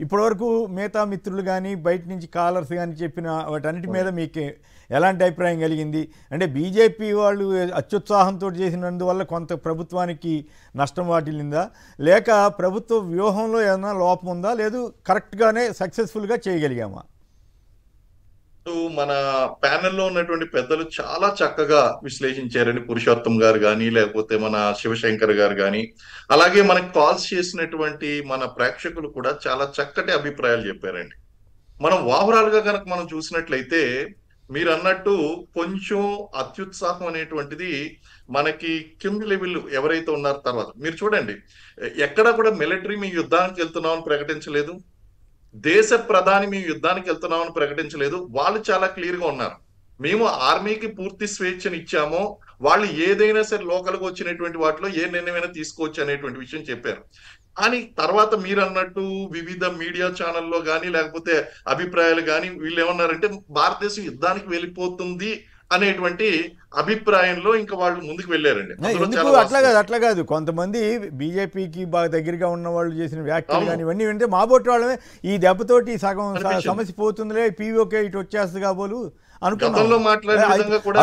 ఇప్పటివరకు మిగతా మిత్రులు కానీ బయట నుంచి కాలర్స్ కానీ చెప్పిన వాటన్నిటి మీద మీకు ఎలాంటి అభిప్రాయం కలిగింది? అంటే బీజేపీ వాళ్ళు అత్యుత్సాహంతో చేసినందువల్ల కొంత ప్రభుత్వానికి నష్టం వాటిల్లిందా, లేక ప్రభుత్వ వ్యూహంలో ఏదైనా లోపం ఉందా, లేదు కరెక్ట్గానే సక్సెస్ఫుల్గా చేయగలిగామా? మన ప్యానెల్లో ఉన్నటువంటి పెద్దలు చాలా చక్కగా విశ్లేషించారండి. పురుషోత్తం గారు కానీ, లేకపోతే మన శివశంకర్ గారు కానీ, అలాగే మనకి కాల్స్ చేసినటువంటి మన ప్రేక్షకులు కూడా చాలా చక్కటి అభిప్రాయాలు చెప్పారండి. మనం ఓవరాల్ గా కనుక మనం చూసినట్లయితే మీరు అన్నట్టు కొంచెం అత్యుత్సాహం అనేటువంటిది మనకి కింది లెవెల్ ఎవరైతే ఉన్నారో తర్వాత మీరు చూడండి, ఎక్కడ కూడా మిలిటరీ మీ యుద్ధానికి వెళ్తున్నామని ప్రకటించలేదు, దేశ ప్రధాని మేము యుద్ధానికి వెళ్తున్నామని ప్రకటించలేదు. వాళ్ళు చాలా క్లియర్ గా ఉన్నారు, మేము ఆర్మీకి పూర్తి స్వేచ్ఛను ఇచ్చామో, వాళ్ళు ఏదైనా సరే లోకల్గా వచ్చినటువంటి వాటిలో ఏ నిర్ణయమైనా తీసుకోవచ్చు అనేటువంటి విషయం చెప్పారు. కానీ తర్వాత మీరు అన్నట్టు వివిధ మీడియా ఛానల్లో కానీ లేకపోతే అభిప్రాయాలు కానీ వీళ్ళు ఏమన్నారంటే భారతదేశం యుద్ధానికి వెళ్ళిపోతుంది అనేటువంటి అభిప్రాయంలో ఇంకా వాళ్ళు ముందుకు వెళ్ళారండి. అట్లా కాదు కొంతమంది బీజేపీకి బాగా దగ్గరగా ఉన్న వాళ్ళు చేసిన వ్యాఖ్యలు కానీ ఇవన్నీ వింటే మాబోటి వాళ్ళమే ఈ దెబ్బతోటి సగం సమస్య పోతుందిలే, పీఓకే ఇటు వచ్చేస్తుంది కాబోలు అనుకున్నాం.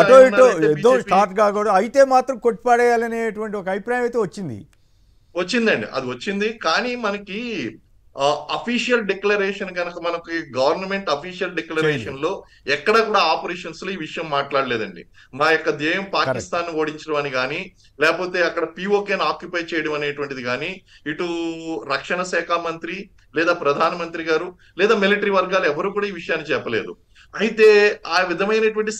అటో ఇటో యుద్ధం స్టార్ట్ కాకూడదు, అయితే మాత్రం కొట్టిపాడేయాలనేటువంటి ఒక అభిప్రాయం అయితే వచ్చిందండి. అది వచ్చింది. కానీ మనకి అఫీషియల్ డిక్లరేషన్ కనుక మనకి గవర్నమెంట్ అఫీషియల్ డిక్లరేషన్ లో ఎక్కడ కూడా ఆపరేషన్స్ లో ఈ విషయం మాట్లాడలేదండి. మా యొక్క ధ్యేయం పాకిస్తాన్ ఓడించడం అని కానీ, లేకపోతే అక్కడ పిఓకేని ఆక్యుపై చేయడం అనేటువంటిది కానీ, ఇటు రక్షణ శాఖ మంత్రి లేదా ప్రధానమంత్రి గారు లేదా మిలిటరీ వర్గాలు ఎవరు కూడా ఈ విషయాన్ని చెప్పలేదు. అయితే ఆ విధమైనటువంటి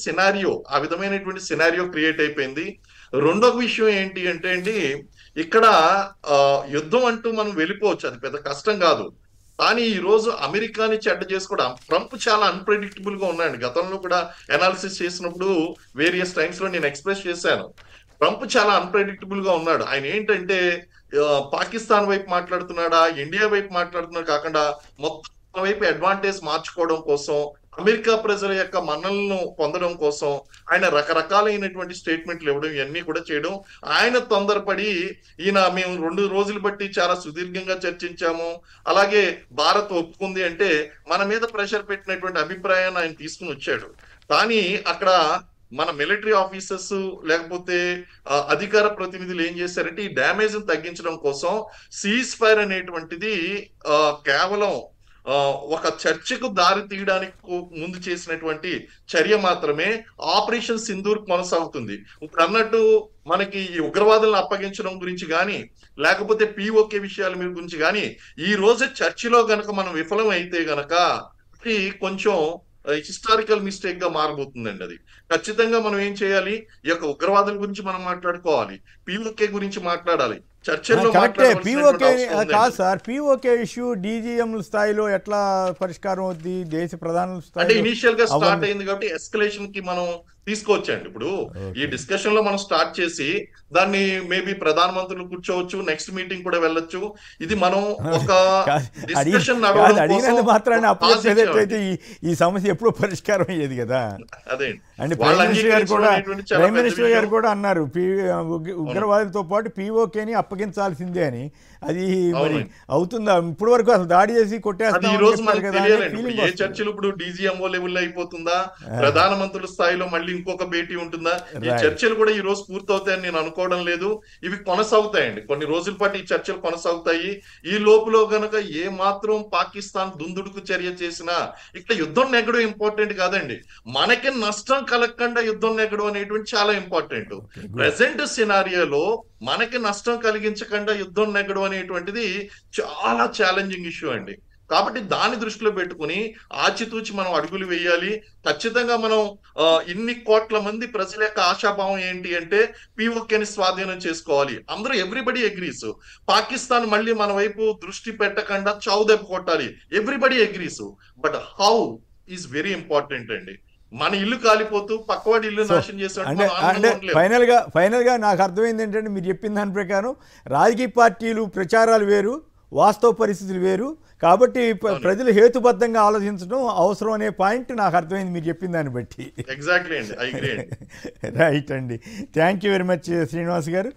సినారియో క్రియేట్ అయిపోయింది. రెండో విషయం ఏంటి అంటే అండి, ఇక్కడ యుద్ధం అంటూ మనం వెళ్ళిపోవచ్చు, అది పెద్ద కష్టం కాదు. కానీ ఈ రోజు అమెరికాని చెడ్డ చేసుకోవడం, ట్రంప్ చాలా అన్ప్రెడిక్టబుల్ గా ఉన్నాయండి. గతంలో కూడా అనాలిసిస్ చేసినప్పుడు వేరియస్ టైమ్స్ లో నేను ఎక్స్ప్రెస్ చేశాను, ట్రంప్ చాలా అన్ప్రెడిక్టబుల్ గా ఉన్నాడు. ఆయన ఏంటంటే పాకిస్తాన్ వైపు మాట్లాడుతున్నాడా, ఇండియా వైపు మాట్లాడుతున్నాడు కాకుండా మొత్తం వైపు అడ్వాంటేజ్ మార్చుకోవడం కోసం, అమెరికా ప్రజల యొక్క మన్నలను పొందడం కోసం ఆయన రకరకాలైనటువంటి స్టేట్మెంట్లు ఇవ్వడం, ఇవన్నీ కూడా చేయడం. ఆయన తొందరపడి మేము 2 రోజులు బట్టి చాలా సుదీర్ఘంగా చర్చించాము, అలాగే భారత్ ఒప్పుకుంది అంటే మన మీద ప్రెషర్ పెట్టినటువంటి అభిప్రాయాన్ని ఆయన తీసుకుని వచ్చాడు. కానీ అక్కడ మన మిలిటరీ ఆఫీసర్స్ లేకపోతే అధికార ప్రతినిధులు ఏం చేశారంటే ఈ డ్యామేజ్ తగ్గించడం కోసం సీజ్ ఫైర్ అనేటువంటిది కేవలం ఒక చర్చకు దారి తీయడానికి ముందు చేసినటువంటి చర్య మాత్రమే. ఆపరేషన్ సింధూర్ కొనసాగుతుంది. ఇప్పుడు అన్నట్టు మనకి ఈ ఉగ్రవాదులను అప్పగించడం గురించి కానీ లేకపోతే పిఓకే విషయాల మీద గురించి కానీ ఈ రోజు చర్చలో గనక మనం విఫలం అయితే గనక అది కొంచెం హిస్టారికల్ మిస్టేక్ గా మారబోతుందండి. అది ఖచ్చితంగా మనం ఏం చేయాలి, ఈ యొక్క ఉగ్రవాదుల గురించి మనం మాట్లాడుకోవాలి, పిఓకే గురించి మాట్లాడాలి, చర్చల్లో కాదు సార్. పిఓకే ఇష్యూ డీజీఎం స్థాయిలో ఎట్లా పరిష్కారం అవుతుంది? దేశ ప్రధాన అంటే ఇనిషియల్ గా స్టార్ట్ అయింది కాబట్టి ఎస్కలేషన్ కి మనం తీసుకోవచ్చండి. ఇప్పుడు ఈ డిస్కషన్ లో మనం స్టార్ట్ చేసి దాన్ని మేబీ ప్రధానమంత్రులు కూర్చోవచ్చు, నెక్స్ట్ మీటింగ్ కూడా వెళ్ళొచ్చు. ఇది మనం ఒక డిస్కషన్ అడిగినంత మాత్రాన్ని అప్రోచ్ ఈ సమస్య ఎప్పుడూ పరిష్కారం అయ్యేది కదా. అదే అంటే ప్రైమ్ మినిస్టర్ గారు కూడా అన్నారు ఉగ్రవాదులతో పాటు పిఓకేని అప్పగించాల్సిందే అని. అది మరి అవుతుందా? ఇప్పటి వరకు అసలు దాడి చేసి కొట్టేస్తారు కదా. ఏ చర్చలు ఇప్పుడు డీజీఎంఓ లెవెల్లో అయిపోతుందా, ప్రధానమంత్రుల స్థాయిలో మళ్ళీ ఇంకొక భేటీ ఉంటుందా? ఈ చర్చలు కూడా ఈ రోజు పూర్తవుతాయని నేను అనుకోవడం లేదు. ఇవి కొనసాగుతాయండి, కొన్ని రోజుల పాటు ఈ చర్చలు కొనసాగుతాయి. ఈ లోపులో గనక ఏ మాత్రం పాకిస్తాన్ దుందుడుకు చర్య చేసినా ఇక్కడ యుద్ధం నెగ్గడం ఇంపార్టెంట్ కాదండి, మనకి నష్టం కలగకుండా యుద్ధం నెగ్గడం అనేటువంటి చాలా ఇంపార్టెంట్. ప్రెసెంట్ సినారియోలో మనకి నష్టం కలిగించకుండా యుద్ధం నెగ్గడం అనేటువంటిది చాలా ఛాలెంజింగ్ ఇష్యూ అండి. కాబట్టి దాన్ని దృష్టిలో పెట్టుకుని ఆచితూచి మనం అడుగులు వేయాలి. ఖచ్చితంగా మనం ఇన్ని కోట్ల మంది ప్రజల యొక్క ఆశాభావం ఏంటి అంటే పిఓకేని స్వాధీనం చేసుకోవాలి. అందరూ ఎవ్రీబడి అగ్రీస్. పాకిస్తాన్ మళ్ళీ మన వైపు దృష్టి పెట్టకుండా చావుదెబ్బ కొట్టాలి, everybody agrees. But how is very important అండి. మన ఇల్లు కాలిపోతూ పక్కవాడి ఇల్లు నాశనం చేస్తాడు. ఫైనల్ గా నాకు అర్థమైంది ఏంటంటే మీరు చెప్పిన దాని ప్రకారం రాజకీయ పార్టీలు ప్రచారాలు వేరు, వాస్తవ పరిస్థితులు వేరు. కాబట్టి ప్రజలు హేతుబద్ధంగా ఆలోచించడం అవసరం అనే పాయింట్ నాకు అర్థమైంది మీరు చెప్పిన దాన్ని బట్టి. ఎగ్జాక్ట్లీ అండి, ఐ అగ్రీ. రైట్ అండి, thank you very much Srinivas గారు.